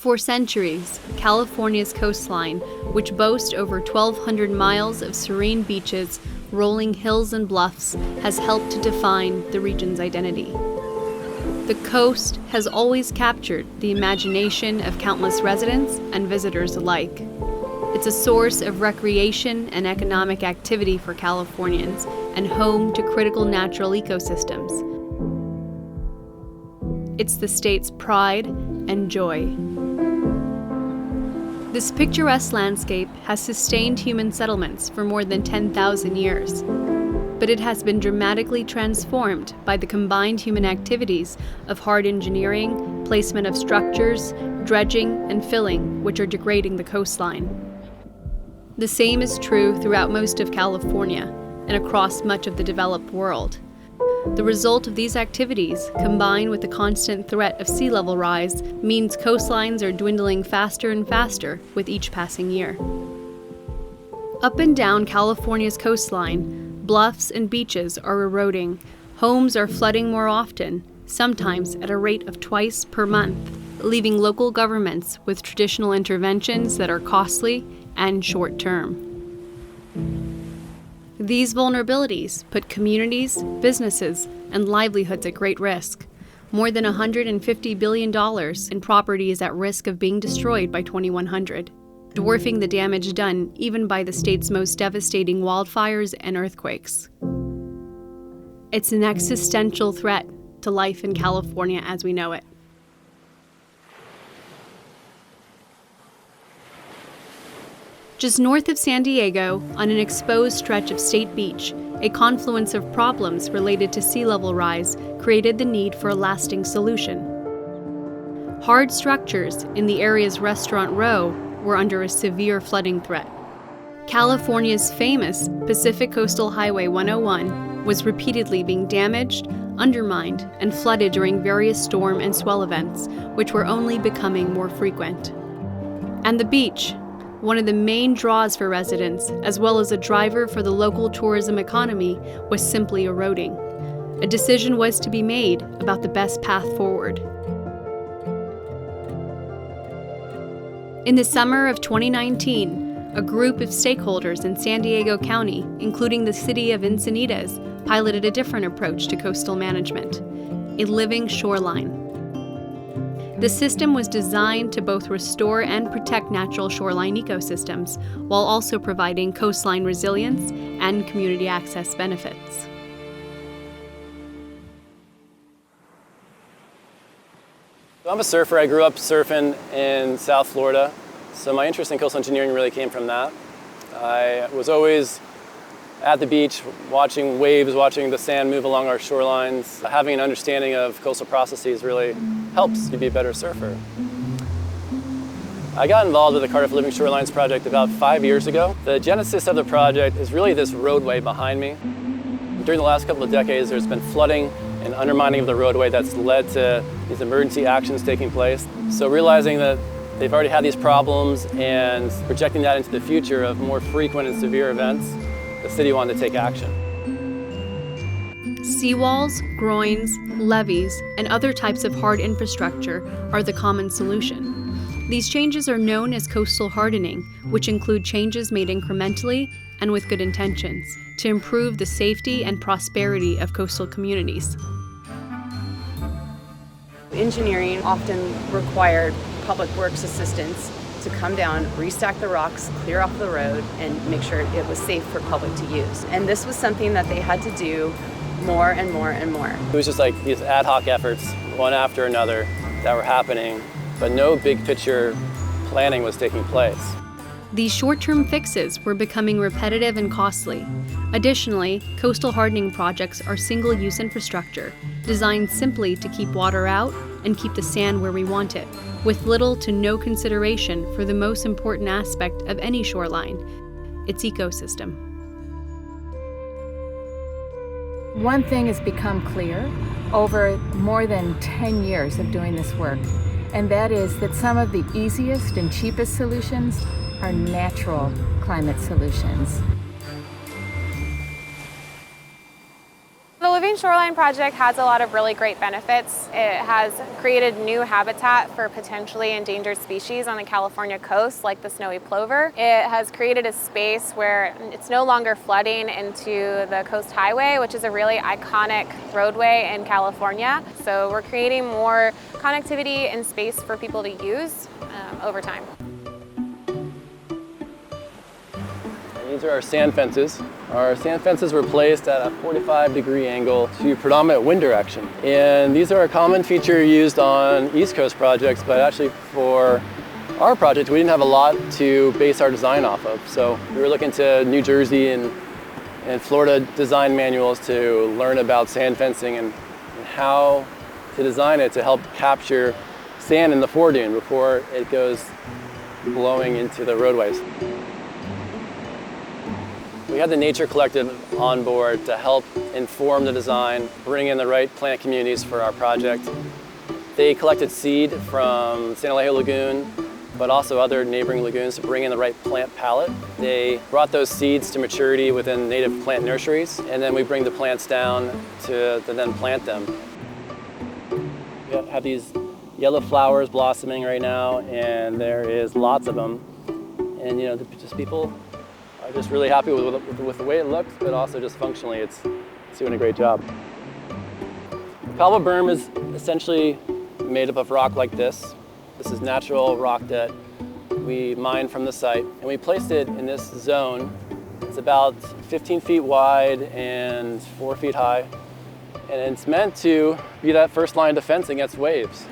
For centuries, California's coastline, which boasts over 1,200 miles of serene beaches, rolling hills and bluffs, has helped to define the region's identity. The coast has always captured the imagination of countless residents and visitors alike. It's a source of recreation and economic activity for Californians and home to critical natural ecosystems. It's the state's pride and joy. This picturesque landscape has sustained human settlements for more than 10,000 years, but it has been dramatically transformed by the combined human activities of hard engineering, placement of structures, dredging, and filling, which are degrading the coastline. The same is true throughout most of California and across much of the developed world. The result of these activities, combined with the constant threat of sea level rise, means coastlines are dwindling faster and faster with each passing year. Up and down California's coastline, bluffs and beaches are eroding, homes are flooding more often, sometimes at a rate of twice per month, leaving local governments with traditional interventions that are costly and short-term. These vulnerabilities put communities, businesses, and livelihoods at great risk. More than $150 billion in property is at risk of being destroyed by 2100, dwarfing the damage done even by the state's most devastating wildfires and earthquakes. It's an existential threat to life in California as we know it. Just north of San Diego, on an exposed stretch of State Beach, a confluence of problems related to sea level rise created the need for a lasting solution. Hard structures in the area's Restaurant Row were under a severe flooding threat. California's famous Pacific Coastal Highway 101 was repeatedly being damaged, undermined, and flooded during various storm and swell events, which were only becoming more frequent. And the beach, one of the main draws for residents, as well as a driver for the local tourism economy, was simply eroding. A decision was to be made about the best path forward. In the summer of 2019, a group of stakeholders in San Diego County, including the city of Encinitas, piloted a different approach to coastal management: a living shoreline. The system was designed to both restore and protect natural shoreline ecosystems, while also providing coastline resilience and community access benefits. I'm a surfer. I grew up surfing in South Florida, so my interest in coastal engineering really came from that. I was always at the beach, watching waves, watching the sand move along our shorelines. Having an understanding of coastal processes really helps you be a better surfer. I got involved with the Cardiff Living Shorelines project about 5 years ago. The genesis of the project is really this roadway behind me. During the last couple of decades, there's been flooding and undermining of the roadway that's led to these emergency actions taking place. So realizing that they've already had these problems and projecting that into the future of more frequent and severe events, the city wanted to take action. Seawalls, groins, levees, and other types of hard infrastructure are the common solution. These changes are known as coastal hardening, which include changes made incrementally and with good intentions to improve the safety and prosperity of coastal communities. Engineering often required public works assistance to come down, restack the rocks, clear off the road, and make sure it was safe for public to use. And this was something that they had to do more and more and more. It was just like these ad hoc efforts, one after another, that were happening, but no big picture planning was taking place. These short-term fixes were becoming repetitive and costly. Additionally, coastal hardening projects are single-use infrastructure, designed simply to keep water out and keep the sand where we want it, with little to no consideration for the most important aspect of any shoreline, its ecosystem. One thing has become clear over more than 10 years of doing this work, and that is that some of the easiest and cheapest solutions are natural climate solutions. The Living Living Shoreline project has a lot of really great benefits. It has created new habitat for potentially endangered species on the California coast, like the snowy plover. It has created a space where it's no longer flooding into the Coast Highway, which is a really iconic roadway in California. So we're creating more connectivity and space for people to use over time. These are our sand fences. Our sand fences were placed at a 45-degree angle to predominant wind direction. And these are a common feature used on East Coast projects, but actually for our project, we didn't have a lot to base our design off of. So we were looking to New Jersey and Florida design manuals to learn about sand fencing and how to design it to help capture sand in the foredune before it goes blowing into the roadways. We had the Nature Collective on board to help inform the design, bring in the right plant communities for our project. They collected seed from San Alejo Lagoon, but also other neighboring lagoons to bring in the right plant palette. They brought those seeds to maturity within native plant nurseries, and then we bring the plants down to then plant them. We have these yellow flowers blossoming right now, and there is lots of them. And just people are just really happy with the way it looks, but also just functionally, it's doing a great job. The Palva berm is essentially made up of rock like this. This is natural rock that we mined from the site, and we placed it in this zone. It's about 15 feet wide and 4 feet high, and it's meant to be that first line of defense against waves.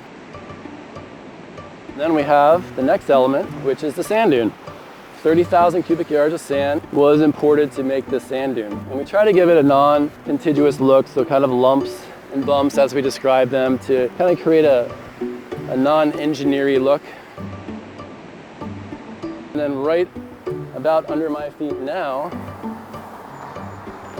And then we have the next element, which is the sand dune. 30,000 cubic yards of sand was imported to make this sand dune. And we try to give it a non-contiguous look, so kind of lumps and bumps as we describe them, to kind of create a non-engineery look. And then right about under my feet now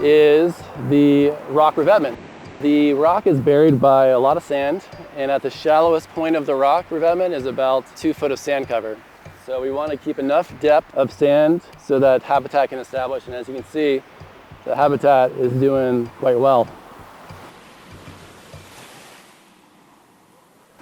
is the rock revetment. The rock is buried by a lot of sand, and at the shallowest point of the rock revetment is about 2 foot of sand cover. So we want to keep enough depth of sand so that habitat can establish, and as you can see, the habitat is doing quite well.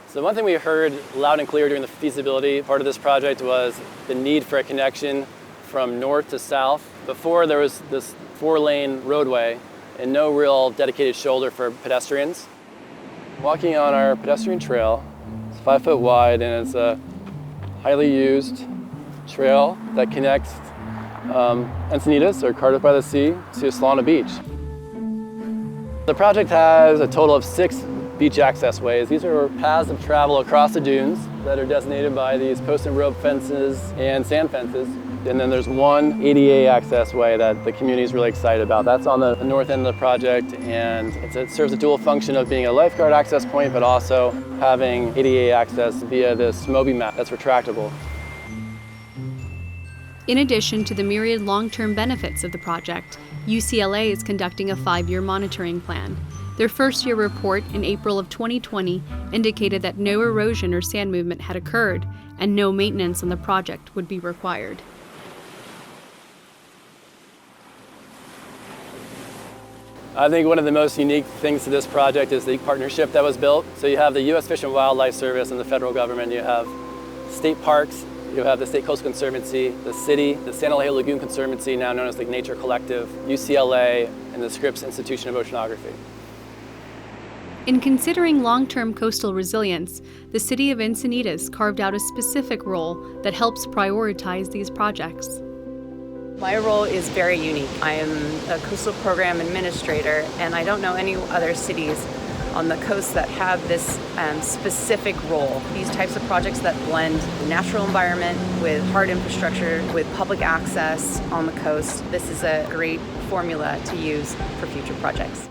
So one thing we heard loud and clear during the feasibility part of this project was the need for a connection from north to south. Before, there was this 4-lane roadway and no real dedicated shoulder for pedestrians. Walking on our pedestrian trail, it's 5 foot wide, and it's a highly used trail that connects Encinitas, or Cardiff by the Sea, to Solana Beach. The project has a total of 6 beach access ways. These are paths of travel across the dunes that are designated by these post and rope fences and sand fences. And then there's one ADA access way that the community is really excited about. That's on the north end of the project, and it serves a dual function of being a lifeguard access point, but also having ADA access via this Moby map that's retractable. In addition to the myriad long-term benefits of the project, UCLA is conducting a 5-year monitoring plan. Their first-year report in April of 2020 indicated that no erosion or sand movement had occurred, and no maintenance on the project would be required. I think one of the most unique things to this project is the partnership that was built. So you have the U.S. Fish and Wildlife Service and the federal government. You have state parks, you have the State Coastal Conservancy, the city, the San Alejo Lagoon Conservancy, now known as the Nature Collective, UCLA, and the Scripps Institution of Oceanography. In considering long-term coastal resilience, the city of Encinitas carved out a specific role that helps prioritize these projects. My role is very unique. I am a coastal program administrator, and I don't know any other cities on the coast that have this specific role. These types of projects that blend the natural environment with hard infrastructure, with public access on the coast. This is a great formula to use for future projects.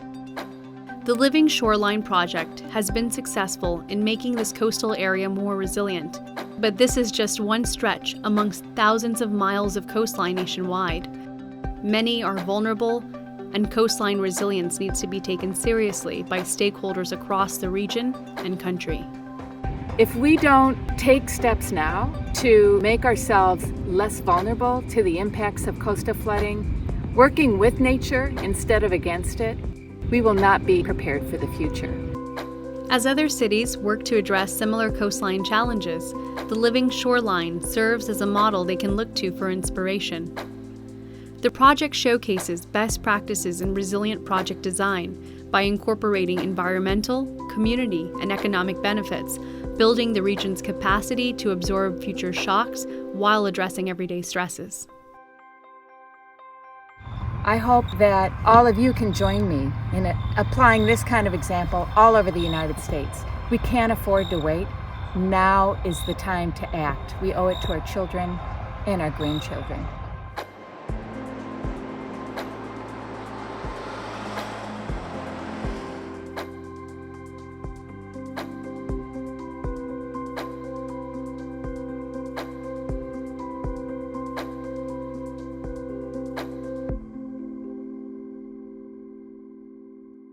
The Living Shoreline project has been successful in making this coastal area more resilient, but this is just one stretch amongst thousands of miles of coastline nationwide. Many are vulnerable, and coastline resilience needs to be taken seriously by stakeholders across the region and country. If we don't take steps now to make ourselves less vulnerable to the impacts of coastal flooding, working with nature instead of against it, we will not be prepared for the future. As other cities work to address similar coastline challenges, the living shoreline serves as a model they can look to for inspiration. The project showcases best practices in resilient project design by incorporating environmental, community, and economic benefits, building the region's capacity to absorb future shocks while addressing everyday stresses. I hope that all of you can join me in applying this kind of example all over the United States. We can't afford to wait. Now is the time to act. We owe it to our children and our grandchildren.